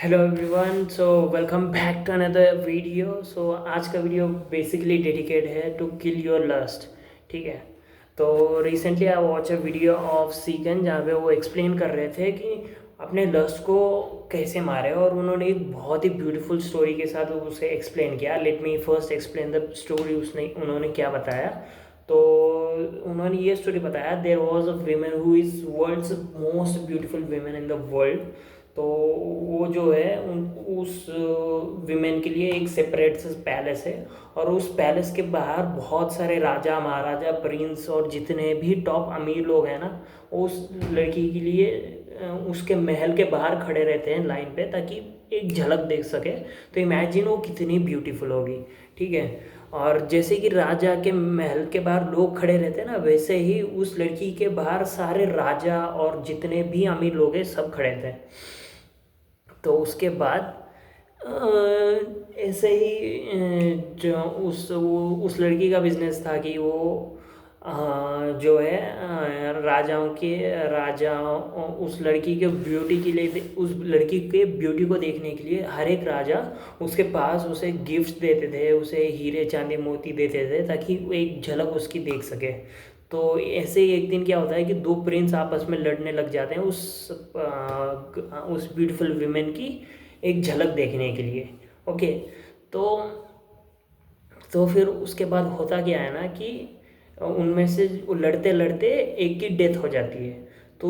Hello everyone, so welcome back to another video. So आज का video basically dedicate है to kill your lust. ठीक है। तो recently I watch a video of सीगन जहाँ पे वो एक्सप्लेन कर रहे थे कि अपने लस्ट को कैसे मारे, और उन्होंने एक बहुत ही ब्यूटीफुल स्टोरी के साथ उसे एक्सप्लेन किया। Let me first explain the story. उसने उन्होंने क्या बताया, तो उन्होंने ये स्टोरी बताया, there was a women who is world's most beautiful women in the world. तो वो जो है उस विमेन के लिए एक सेपरेट पैलेस है, और उस पैलेस के बाहर बहुत सारे राजा महाराजा प्रिंस और जितने भी टॉप अमीर लोग हैं ना, उस लड़की के लिए उसके महल के बाहर खड़े रहते हैं लाइन पे, ताकि एक झलक देख सके। तो इमेजिन वो कितनी ब्यूटीफुल होगी। ठीक है। और जैसे कि राजा के महल के बाहर लोग खड़े रहते हैं ना, वैसे ही उस लड़की के बाहर सारे राजा और जितने भी अमीर लोग हैं सब खड़े थे। तो उसके बाद ऐसे ही जो उस लड़की का बिजनेस था कि वो जो है राजाओं के राजा उस लड़की के ब्यूटी के लिए, उस लड़की के ब्यूटी को देखने के लिए हर एक राजा उसके पास उसे गिफ्ट देते थे, उसे हीरे चांदी मोती देते थे, ताकि वो एक झलक उसकी देख सके। तो ऐसे ही एक दिन क्या होता है कि दो प्रिंस आपस में लड़ने लग जाते हैं उस ब्यूटीफुल वीमेन की एक झलक देखने के लिए। ओके। तो फिर उसके बाद होता क्या है ना कि उनमें से लड़ते लड़ते एक की डेथ हो जाती है। तो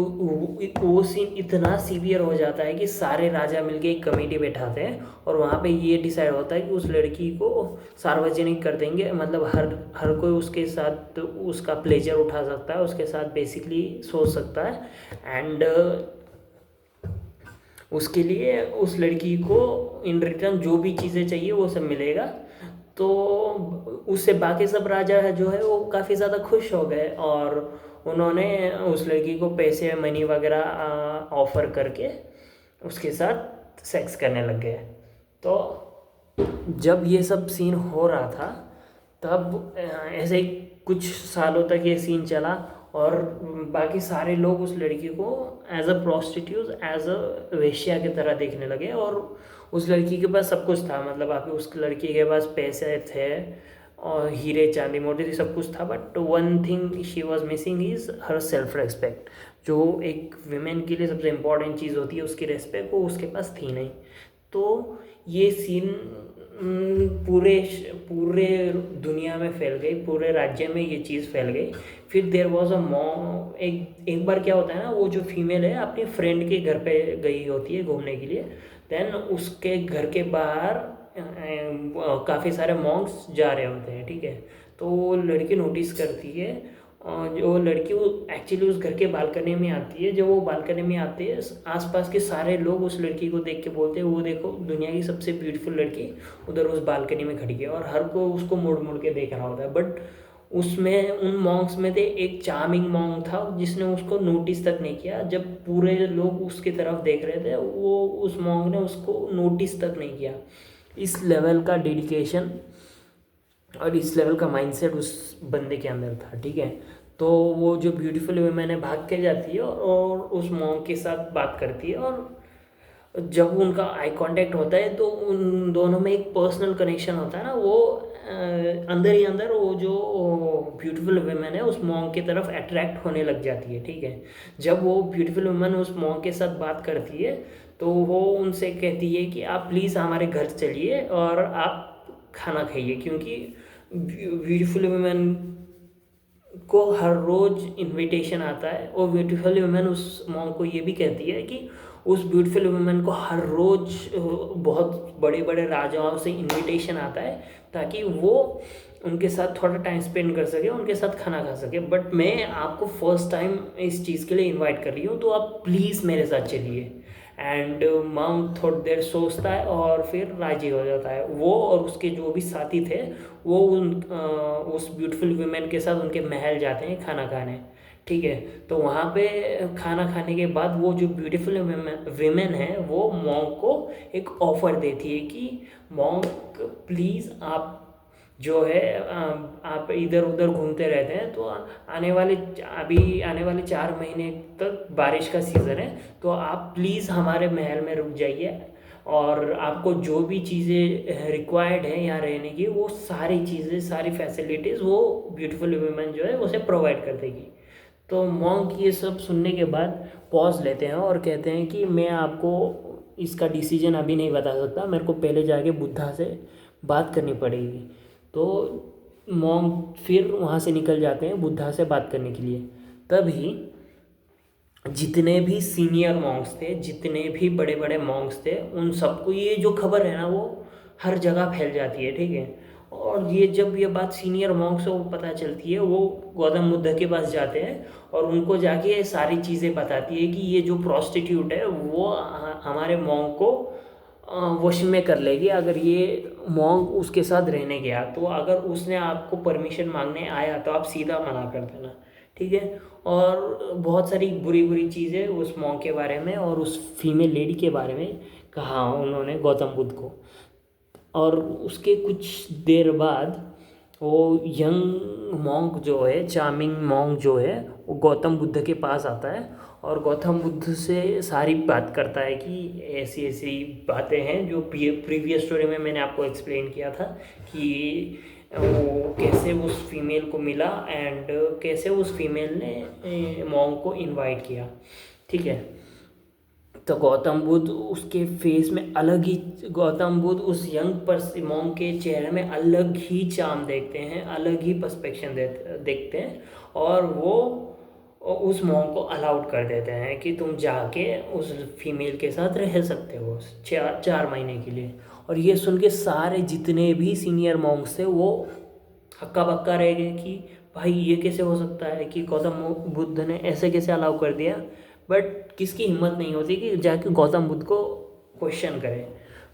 वो सीन इतना सीवियर हो जाता है कि सारे राजा मिलके एक कमेटी बैठाते हैं, और वहाँ पे ये डिसाइड होता है कि उस लड़की को सार्वजनिक कर देंगे, मतलब हर हर कोई उसके साथ उसका प्लेजर उठा सकता है, उसके साथ बेसिकली सोच सकता है। एंड उसके लिए उस लड़की को इन रिटर्न जो भी चीज़ें चाहिए वो सब मिलेगा। तो उससे बाकी सब राजा है जो है वो काफ़ी ज़्यादा खुश हो गए, और उन्होंने उस लड़की को पैसे मनी वगैरह ऑफर करके उसके साथ सेक्स करने लग गए। तो जब ये सब सीन हो रहा था, तब ऐसे ही कुछ सालों तक ये सीन चला, और बाकी सारे लोग उस लड़की को as a prostitute, as a वेश्या की तरह देखने लगे। और उस लड़की के पास सब कुछ था, मतलब आप उस लड़की के पास पैसे थे और हीरे चांदी मोती सब कुछ था, but one thing she was missing is her self respect. जो एक विमेन के लिए सबसे इम्पॉर्टेंट चीज़ होती है, उसकी रेस्पेक्ट, वो उसके पास थी नहीं। तो ये सीन पूरे पूरे दुनिया में फैल गई, पूरे राज्य में ये चीज़ फैल गई। फिर देर वॉज अ मॉम, एक बार क्या होता है ना, वो जो फीमेल है अपनी फ्रेंड के घर पे गई होती है घूमने के लिए। देन उसके घर के बाहर काफ़ी सारे मॉन्क्स जा रहे होते हैं। ठीक है। तो वो लड़की नोटिस करती है, जो लड़की वो एक्चुअली उस घर के बालकनी में आती है। जब वो बालकनी में आती है, आसपास के सारे लोग उस लड़की को देख के बोलते हैं, वो देखो दुनिया की सबसे ब्यूटीफुल लड़की उधर उस बालकनी में खड़ी है। और हर कोई उसको मुड़ मुड़ के देख रहा होता है, बट उसमें उन मॉन्क्स में थे एक चार्मिंग मॉन्क था जिसने उसको नोटिस तक नहीं किया। जब पूरे लोग उसकी तरफ देख रहे थे, वो उस मॉन्क ने उसको नोटिस तक नहीं किया। इस लेवल का डेडिकेशन और इस लेवल का माइंडसेट उस बंदे के अंदर था। ठीक है। तो वो जो ब्यूटीफुल वुमेन है भाग के जाती है, और उस मॉन्क के साथ बात करती है, और जब उनका आई कांटेक्ट होता है तो उन दोनों में एक पर्सनल कनेक्शन होता है ना, वो अंदर ही अंदर वो जो ब्यूटीफुल वुमेन है उस मॉन्क की तरफ अट्रैक्ट होने लग जाती है। ठीक है। जब वो ब्यूटीफुल वुमेन उस मॉन्क के साथ बात करती है, तो वो उनसे कहती है कि आप प्लीज़ हमारे घर चलिए और आप खाना खाइए, क्योंकि ब्यूटीफुल वुमेन को हर रोज़ इनविटेशन आता है। और ब्यूटीफुल वुमेन उस मॉन्क को ये भी कहती है कि उस ब्यूटीफुल वुमेन को हर रोज़ बहुत बड़े बड़े राजाओं से इनविटेशन आता है, ताकि वो उनके साथ थोड़ा टाइम स्पेंड कर सके, उनके साथ खाना खा सके। बट मैं आपको फर्स्ट टाइम इस चीज़ के लिए इनवाइट कर रही हूँ, तो आप प्लीज़ मेरे साथ चलिए। एंड माउंट थोड़ी देर सोचता है और फिर राजी हो जाता है। वो और उसके जो भी साथी थे, वो उस ब्यूटीफुल वुमेन के साथ उनके महल जाते हैं खाना खाने। ठीक है। तो वहाँ पे खाना खाने के बाद वो जो ब्यूटीफुल विमेन है वो मॉन्क को एक ऑफ़र देती है कि मॉन्क प्लीज़ आप जो है आप इधर उधर घूमते रहते हैं, तो अभी आने वाले 4 महीने तक बारिश का सीज़न है, तो आप प्लीज़ हमारे महल में रुक जाइए। और आपको जो भी चीज़ें रिक्वायर्ड है यहाँ रहने की, वो सारी चीज़ें, सारी फैसिलिटीज़ वो ब्यूटीफुल वुमेन जो है उसे प्रोवाइड कर देगी। तो मॉन्क ये सब सुनने के बाद पॉज लेते हैं और कहते हैं कि मैं आपको इसका डिसीजन अभी नहीं बता सकता, मेरे को पहले जाके बुद्धा से बात करनी पड़ेगी। तो मॉन्क फिर वहाँ से निकल जाते हैं बुद्धा से बात करने के लिए। तभी जितने भी सीनियर मॉन्क्स थे, जितने भी बड़े बड़े मॉन्क्स थे, उन सबको ये जो खबर है ना वो हर जगह फैल जाती है, ठीक है। और ये जब ये बात सीनियर मॉन्क्स को पता चलती है, वो गौतम बुद्ध के पास जाते हैं और उनको जाके ये सारी चीज़ें बताती है कि ये जो प्रॉस्टिट्यूट है वो हमारे मॉन्क को वश में कर लेगी अगर ये मॉन्क उसके साथ रहने गया। तो अगर उसने आपको परमिशन मांगने आया तो आप सीधा मना कर देना, ठीक है। और बहुत सारी बुरी बुरी चीज़ें उस मॉन्क के बारे में और उस फीमेल लेडी के बारे में कहा उन्होंने गौतम बुद्ध को। और उसके कुछ देर बाद वो यंग मॉन्क जो है, चार्मिंग मॉन्क जो है, वो गौतम बुद्ध के पास आता है और गौतम बुद्ध से सारी बात करता है कि ऐसी ऐसी बातें हैं जो प्रीवियस स्टोरी में मैंने आपको एक्सप्लेन किया था कि वो कैसे उस फीमेल को मिला एंड कैसे उस फीमेल ने मॉन्क को इनवाइट किया, ठीक है। तो गौतम बुद्ध उसके फेस में अलग ही, गौतम बुद्ध उस यंग मॉन्क के चेहरे में अलग ही चार्म देखते हैं, अलग ही पर्सपेक्शन देखते हैं और वो उस मॉन्क को अलाउड कर देते हैं कि तुम जाके उस फीमेल के साथ रह सकते हो 4 महीने के लिए। और ये सुन के सारे जितने भी सीनियर मॉन्क्स थे वो हक्का बक्का रह गए कि भाई ये कैसे हो सकता है कि गौतम बुद्ध ने ऐसे कैसे अलाउ कर दिया। बट किसकी हिम्मत नहीं होती कि जाके गौतम बुद्ध को क्वेश्चन करे।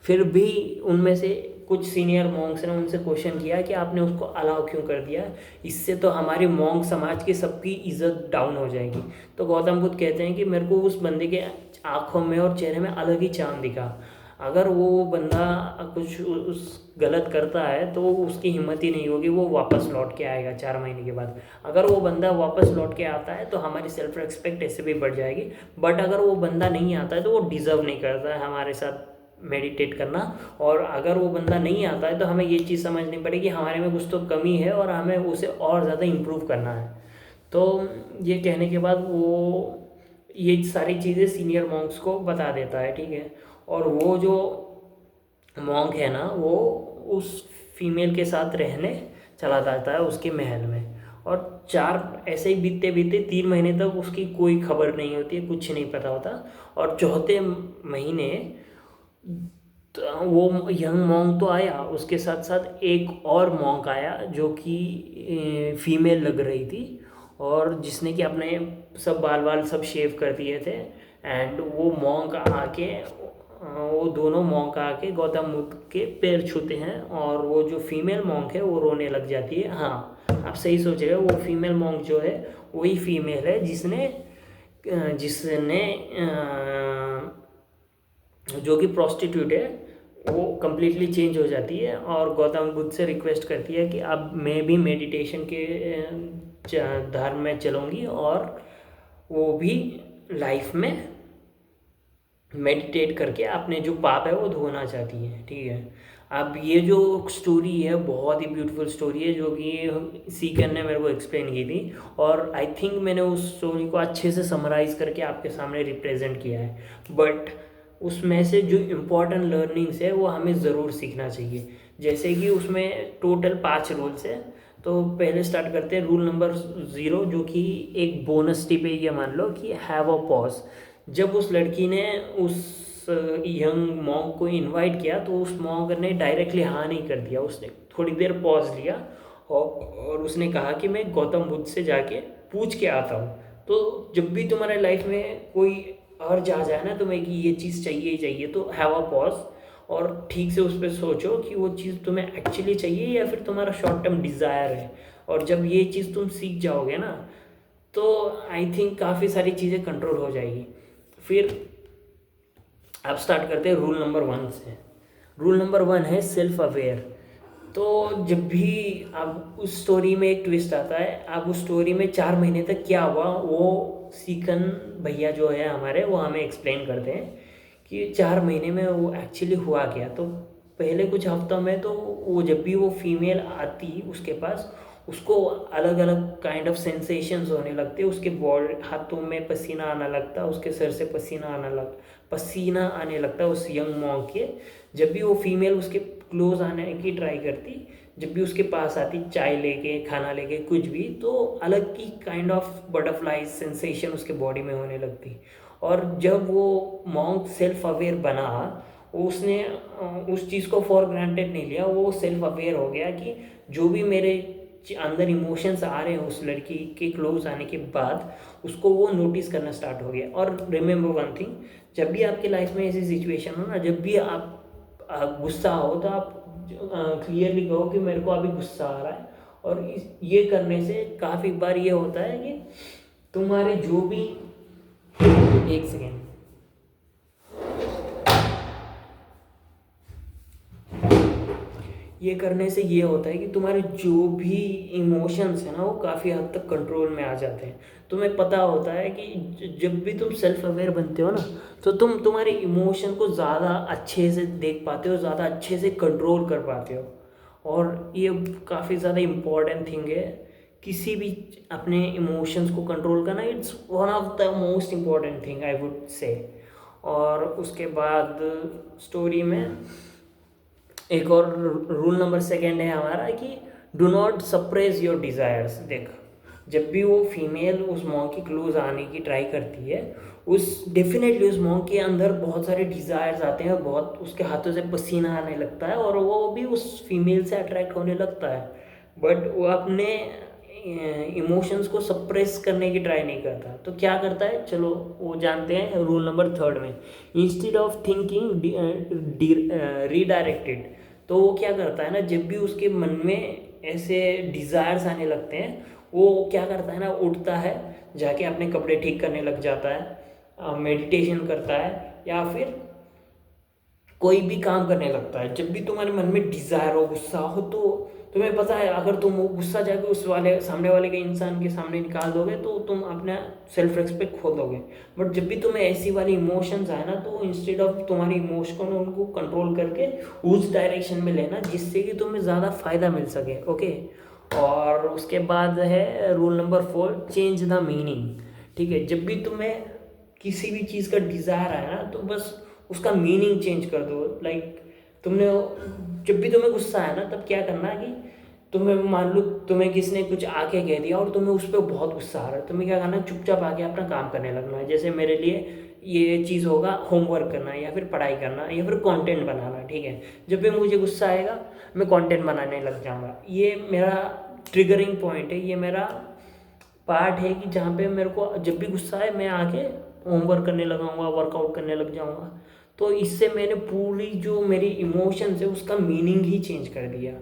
फिर भी उनमें से कुछ सीनियर मॉन्क्स ने उनसे क्वेश्चन किया कि आपने उसको अलाउ क्यों कर दिया, इससे तो हमारी मॉन्क समाज की सबकी इज्जत डाउन हो जाएगी। तो गौतम बुद्ध कहते हैं कि मेरे को उस बंदे के आँखों में और चेहरे में अलग ही चांद दिखा। अगर वो बंदा कुछ उस गलत करता है तो उसकी हिम्मत ही नहीं होगी, वो वापस लौट के आएगा 4 महीने के बाद। अगर वो बंदा वापस लौट के आता है तो हमारी सेल्फ रिस्पेक्ट ऐसे भी बढ़ जाएगी। बट अगर वो बंदा नहीं आता है तो वो डिज़र्व नहीं करता है हमारे साथ मेडिटेट करना। और अगर वो बंदा नहीं आता है तो हमें ये चीज़ समझनी पड़ेगी हमारे में कुछ तो कमी है और हमें उसे और ज़्यादा इम्प्रूव करना है। तो ये कहने के बाद वो ये सारी चीज़ें सीनियर मॉन्क्स को बता देता है, ठीक है। और वो जो मॉन्क है ना वो उस फीमेल के साथ रहने चला जाता है उसके महल में। और ऐसे ही बीतते बीतते 3 महीने तक उसकी कोई खबर नहीं होती है, कुछ नहीं पता होता। और चौथे महीने तो वो यंग मॉन्क तो आया, उसके साथ साथ एक और मॉन्क आया जो कि फीमेल लग रही थी और जिसने कि अपने सब बाल सब शेव कर दिए थे। एंड वो मॉन्क आके वो दोनों मॉन्क आके गौतम बुद्ध के पैर छूते हैं और वो जो फीमेल मॉन्क है वो रोने लग जाती है। हाँ, आप सही सोच रहे हो, वो फीमेल मॉन्क जो है वही फीमेल है जिसने जिसने जो कि प्रॉस्टिट्यूट है वो कम्प्लीटली चेंज हो जाती है और गौतम बुद्ध से रिक्वेस्ट करती है कि अब मैं भी मेडिटेशन के धर्म में चलूँगी और वो भी लाइफ में मेडिटेट करके अपने जो पाप है वो धोना चाहती है, ठीक है। अब ये जो स्टोरी है बहुत ही ब्यूटीफुल स्टोरी है जो कि सीकन ने मेरे को एक्सप्लेन की थी और आई थिंक मैंने उस स्टोरी को अच्छे से समराइज़ करके आपके सामने रिप्रेजेंट किया है। बट उसमें से जो इम्पोर्टेंट लर्निंग्स है वो हमें ज़रूर सीखना चाहिए। जैसे कि उसमें टोटल 5 रूल्स है। तो पहले स्टार्ट करते हैं रूल नंबर 0 जो कि एक बोनस टिप है, ये मान लो कि हैव अ पॉज। जब उस लड़की ने उस यंग मॉन्क को इनवाइट किया तो उस मॉन्क ने डायरेक्टली हाँ नहीं कर दिया, उसने थोड़ी देर पॉज लिया और उसने कहा कि मैं गौतम बुद्ध से जाके पूछ के आता हूँ। तो जब भी तुम्हारे लाइफ में कोई अर्ज आ जाए ना तुम्हें कि ये चीज़ चाहिए ही चाहिए, तो हैव अ पॉज और ठीक से उस पर सोचो कि वो चीज़ तुम्हें एक्चुअली चाहिए या फिर तुम्हारा शॉर्ट टर्म डिज़ायर है। और जब ये चीज़ तुम सीख जाओगे ना तो आई थिंक काफ़ी सारी चीज़ें कंट्रोल हो जाएगी। फिर अब स्टार्ट करते हैं रूल नंबर 1 से। रूल नंबर 1 है सेल्फ अवेयर। तो जब भी अब उस स्टोरी में एक ट्विस्ट आता है, अब उस स्टोरी में 4 महीने तक क्या हुआ वो सीकन भैया जो है हमारे वो हमें एक्सप्लेन करते हैं कि 4 महीने में वो एक्चुअली हुआ क्या। तो पहले कुछ हफ्तों में तो वो जब भी वो फीमेल आती उसके पास, उसको अलग अलग काइंड ऑफ सेंसेशंस होने लगते, उसके बॉडी हाथों में पसीना आना लगता, उसके सर से पसीना आने लगता उस यंग मॉन्क के। जब भी वो फीमेल उसके क्लोज आने की ट्राई करती, जब भी उसके पास आती चाय लेके, खाना लेके, कुछ भी, तो अलग की काइंड ऑफ बटरफ्लाई सेंसेशन उसके बॉडी में होने लगती। और जब वो मॉन्क सेल्फ अवेयर बना, उसने उस चीज़ को फॉर ग्रांटेड नहीं लिया, वो सेल्फ अवेयर हो गया कि जो भी मेरे अंदर इमोशंस आ रहे हैं उस लड़की के क्लोज आने के बाद, उसको वो नोटिस करना स्टार्ट हो गया। और रिमेंबर वन थिंग, जब भी आपके लाइफ में ऐसी सिचुएशन हो ना, जब भी आप गुस्सा हो, तो आप क्लियरली कहो कि मेरे को अभी गुस्सा आ रहा है। और ये करने से काफ़ी बार ये होता है कि तुम्हारे जो भी, एक सेकेंड, ये करने से ये होता है कि तुम्हारे जो भी इमोशंस हैं ना, वो काफ़ी हद तक कंट्रोल में आ जाते हैं। तुम्हें पता होता है कि जब भी तुम सेल्फ अवेयर बनते हो ना, तो तुम तुम्हारे इमोशन को ज़्यादा अच्छे से देख पाते हो, ज़्यादा अच्छे से कंट्रोल कर पाते हो। और ये काफ़ी ज़्यादा इम्पॉर्टेंट थिंग है, किसी भी अपने इमोशंस को कंट्रोल करना, it's one of the most important thing I would say. और उसके बाद स्टोरी में एक और रूल नंबर सेकेंड है हमारा कि do not suppress your desires. देख, जब भी वो फीमेल उस मॉन्क के क्लोज आने की ट्राई करती है, उस डेफिनेटली उस मॉन्क के अंदर बहुत सारे डिज़ायर्स आते हैं, बहुत उसके हाथों से पसीना आने लगता है, और वो भी उस फीमेल से अट्रैक्ट होने लगता है। बट वो अपने इमोशंस को सप्रेस करने की ट्राई नहीं करता। तो क्या करता है, चलो वो जानते हैं रूल नंबर थर्ड में, इंस्टेड ऑफ थिंकिंग रीडायरेक्टेड। तो वो क्या करता है ना, जब भी उसके मन में ऐसे डिज़ायर्स आने लगते हैं, वो क्या करता है ना, उठता है, जाके अपने कपड़े ठीक करने लग जाता है, मेडिटेशन करता है, या फिर कोई भी काम करने लगता है। जब भी तुम्हारे मन में डिज़ायर हो, गुस्सा हो, तो तुम्हें पता है अगर तुम वो गुस्सा जाके उस वाले सामने वाले के इंसान के सामने निकाल दोगे, तो तुम अपना सेल्फ रिस्पेक्ट खो दोगे। बट जब भी तुम्हें ऐसी वाली इमोशंस आए ना, तो इंस्टेड ऑफ तुम्हारी इमोशन को उनको कंट्रोल करके उस डायरेक्शन में लेना, जिससे कि तुम्हें ज़्यादा फ़ायदा मिल सके। ओके। और उसके बाद है rule number 4, change the meaning. ठीक है, जब भी तुम्हें किसी भी चीज़ का डिज़ायर आए ना, तो बस उसका मीनिंग चेंज कर दो। लाइक तुमने, जब भी तुम्हें गुस्सा आया ना, तब क्या करना है कि तुम्हें, मान लो तुम्हें किसने कुछ आके कह दिया और तुम्हें उस पर बहुत गुस्सा आ रहा है, तुम्हें क्या करना है, चुपचाप आके अपना काम करने लगना है। जैसे मेरे लिए ये चीज़ होगा, होमवर्क करना, या फिर पढ़ाई करना, या फिर कंटेंट बनाना। ठीक है, जब भी मुझे गुस्सा आएगा, मैं कंटेंट बनाने लग जाऊँगा। ये मेरा ट्रिगरिंग पॉइंट है, ये मेरा पार्ट है कि जहाँ पे मेरे को जब भी गुस्सा आए, मैं आके होमवर्क करने लगाऊंगा, वर्कआउट करने लग जाऊंगा। तो इससे मैंने पूरी जो मेरी इमोशंस है उसका मीनिंग ही चेंज कर दिया।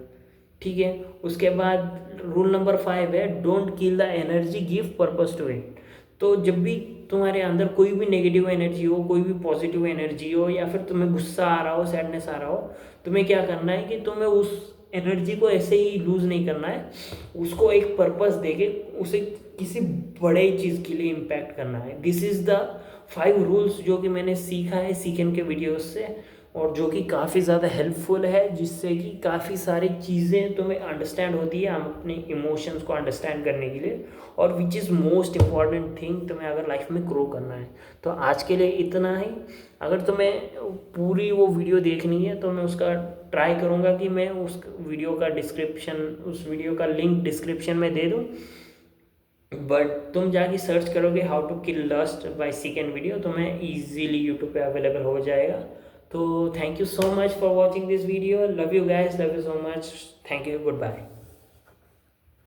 ठीक है। उसके बाद रूल नंबर 5 है, don't kill the energy, give purpose to it. तो जब भी तुम्हारे अंदर कोई भी नेगेटिव एनर्जी हो, कोई भी पॉजिटिव एनर्जी हो, या फिर तुम्हें गुस्सा आ रहा हो, सैडनेस आ रहा हो, तुम्हें क्या करना है कि तुम्हें उस एनर्जी को ऐसे ही लूज़ नहीं करना है, उसको एक पर्पस देके उसे किसी बड़े चीज़ के लिए इम्पैक्ट करना है। दिस इज़ द 5 रूल्स जो कि मैंने सीखा है सीकेन के वीडियोस से, और जो कि काफ़ी ज़्यादा हेल्पफुल है, जिससे कि काफ़ी सारी चीज़ें तुम्हें अंडरस्टैंड होती है हम अपने इमोशंस को अंडरस्टैंड करने के लिए, और which is most important thing तुम्हें अगर लाइफ में ग्रो करना है। तो आज के लिए इतना ही। अगर तुम्हें पूरी वो वीडियो देखनी है, तो मैं उसका ट्राई करूँगा कि मैं उस वीडियो का उस वीडियो का लिंक डिस्क्रिप्शन में दे दूँ। बट तुम जाके सर्च करोगे how to kill lust by Seeken video, तो मैं ईजिली यूट्यूब पे अवेलेबल हो जाएगा। तो thank you so much for watching this video, love you guys, love you so much, thank you, good bye.